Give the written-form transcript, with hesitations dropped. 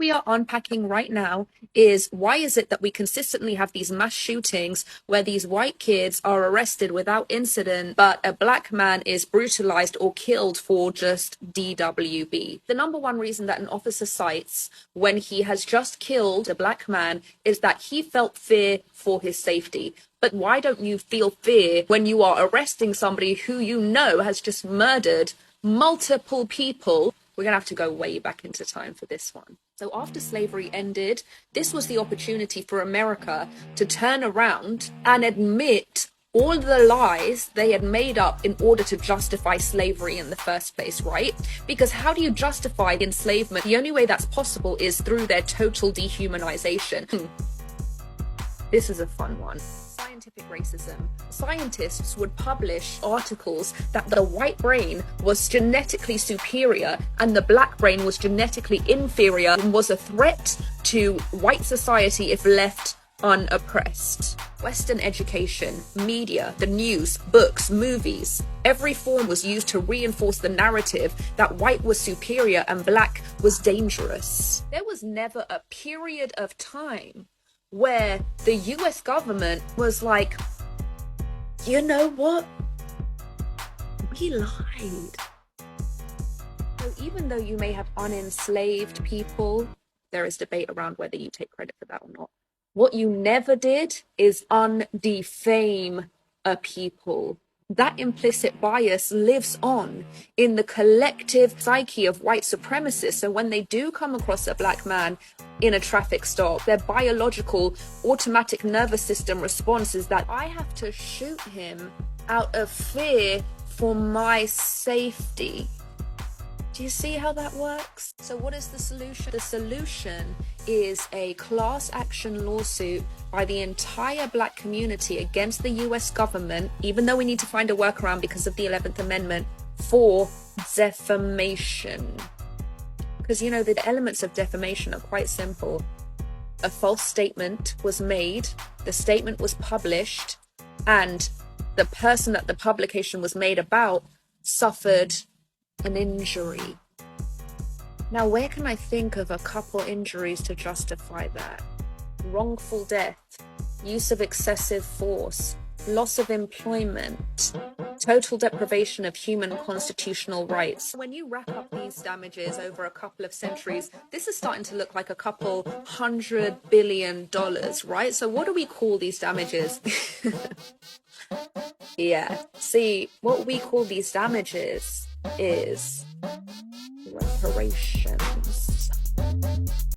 we are unpacking right now is why is it that we consistently have these mass shootings where these white kids are arrested without incident, but a black man is brutalized or killed for just DWB? The number one reason that an officer cites when he has just killed a black man is that he felt fear for his safety. But why don't you feel fear when you are arresting somebody who you know has just murdered multiple people? We're going to have to go way back into time for this one. So after slavery ended, this was the opportunity for America to turn around and admit all the lies they had made up in order to justify slavery in the first place, right? Because how do you justify enslavement? The only way that's possible is through their total dehumanization. This is a fun one. Scientific racism. Scientists would publish articles that the white brain was genetically superior and the black brain was genetically inferior and was a threat to white society if left unoppressed. Western education, media, the news, books, movies, every form was used to reinforce the narrative that white was superior and black was dangerous. There was never a period of time where the US government was like, you know what? We lied. So even though you may have unenslaved people, there is debate around whether you take credit for that or not. What you never did is undefame a people. That implicit bias lives on in the collective psyche of white supremacists. So when they do come across a black man in a traffic stop, their biological automatic nervous system response is that I have to shoot him out of fear for my safety. Do you see how that works? So what is the solution? The solution is a class action lawsuit by the entire black community against the US government, even though we need to find a workaround because of the 11th Amendment, for defamation. Because, you know, the elements of defamation are quite simple. A false statement was made, the statement was published, and the person that the publication was made about suffered an injury. Now, where can I think of a couple injuries to justify that? Wrongful death, use of excessive force, loss of employment, total deprivation of human constitutional rights. When you rack up these damages over a couple of centuries, this is starting to look like a couple $100 billion, right? So what do we call these damages? Yeah, see, what we call these damages is reparations.